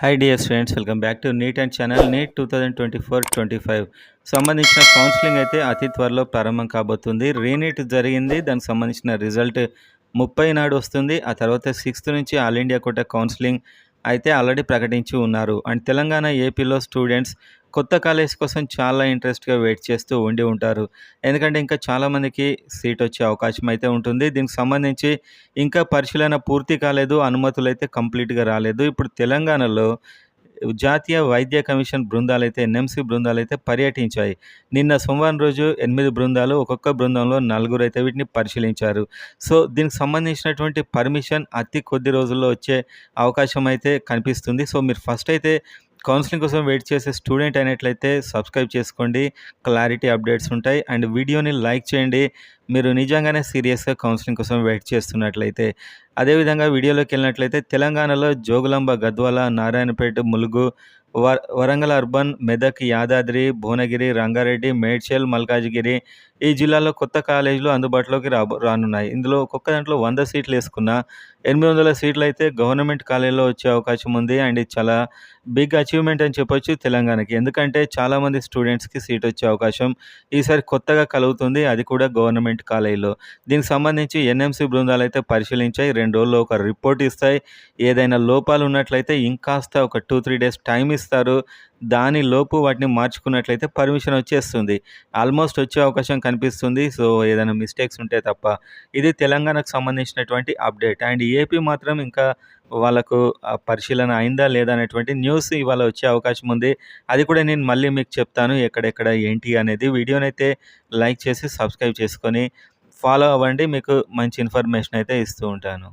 Hi dear students, welcome back to NEET and channel. NEET 2024-25 సంబంధించిన counselling అయితే అతి త్వరలో ప్రారంభం కాబోతుంది. రీనీట్ జరిగింది, దానికి సంబంధించిన రిజల్ట్ 30 నాడు వస్తుంది. ఆ తర్వాత 6th నుంచి ఆల్ ఇండియా కోటా కౌన్సిలింగ్ అయితే ఆల్రెడీ ప్రకటించి ఉన్నారు. అండ్ తెలంగాణ, ఏపీలో స్టూడెంట్స్ కొత్త కాలేజ్ కోసం చాలా ఇంట్రెస్ట్గా వెయిట్ చేస్తూ ఉంటారు. ఎందుకంటే ఇంకా చాలామందికి సీట్ వచ్చే అవకాశం అయితే ఉంటుంది. దీనికి సంబంధించి ఇంకా పరిశీలన పూర్తి కాలేదు, అనుమతులు అయితే కంప్లీట్గా రాలేదు. ఇప్పుడు తెలంగాణలో జాతీయ వైద్య కమిషన్ బృందాలైతే, ఎన్ఎంసీ బృందాలైతే పర్యటించాయి. నిన్న సోమవారం రోజు 8 బృందాలు, ఒక్కొక్క బృందంలో 4 అయితే వీటిని పరిశీలించారు. సో దీనికి సంబంధించినటువంటి పర్మిషన్ అతి కొద్ది రోజుల్లో వచ్చే అవకాశం అయితే కనిపిస్తుంది. సో మీరు ఫస్ట్ అయితే కౌన్సిలింగ్ కోసం వెయిట్ చేసే స్టూడెంట్ అయినట్లయితే సబ్స్క్రైబ్ చేసుకోండి, క్లారిటీ అప్డేట్స్ ఉంటాయి. అండ్ వీడియోని లైక్ చేయండి మీరు నిజంగానే సీరియస్గా కౌన్సిలింగ్ కోసం వెయిట్ చేస్తున్నట్లయితే. అదేవిధంగా వీడియోలోకి వెళ్ళినట్లయితే తెలంగాణలో జోగులాంబ, గద్వాల, నారాయణపేట, ములుగు, వరంగల్ అర్బన్, మెదక్, యాదాద్రి, భువనగిరి, రంగారెడ్డి, మేడ్చల్, మల్కాజిగిరి ఈ జిల్లాలో కొత్త కాలేజీలు అందుబాటులోకి రానున్నాయి. ఇందులో ఒక్కొక్క దాంట్లో 100 సీట్లు వేసుకున్న 800 సీట్లు అయితే గవర్నమెంట్ కాలేజీలో వచ్చే అవకాశం ఉంది. అండ్ ఇది చాలా బిగ్ అచీవ్మెంట్ అని చెప్పొచ్చు తెలంగాణకి. ఎందుకంటే చాలామంది స్టూడెంట్స్కి సీట్ వచ్చే అవకాశం ఈసారి కొత్తగా కలుగుతుంది, అది కూడా గవర్నమెంట్ కాలేజీలో. దీనికి సంబంధించి ఎన్ఎంసీ బృందాలు అయితే పరిశీలించాయి. 2 రోజుల్లో ఒక రిపోర్ట్ ఇస్తాయి. ఏదైనా లోపాలు ఉన్నట్లయితే ఇంకాస్త ఒక 2-3 డేస్ టైం ఇస్తారు. దాని లోపు వాటిని మార్చుకున్నట్లయితే పర్మిషన్ వచ్చేస్తుంది. ఆల్మోస్ట్ వచ్చే అవకాశం కనిపిస్తుంది. సో ఏదైనా మిస్టేక్స్ ఉంటే తప్ప. ఇది తెలంగాణకు సంబంధించినటువంటి అప్డేట్. అండ్ ఏపీ మాత్రం ఇంకా వాళ్ళకు పరిశీలన అయిందా లేదా అనేటువంటి న్యూస్ ఇవాళ వచ్చే అవకాశం ఉంది. అది కూడా నేను మళ్ళీ మీకు చెప్తాను ఎక్కడెక్కడ ఏంటి అనేది. వీడియోనైతే లైక్ చేసి సబ్స్క్రైబ్ చేసుకొని ఫాలో అవ్వండి. మీకు మంచి ఇన్ఫర్మేషన్ అయితే ఇస్తూ ఉంటాను.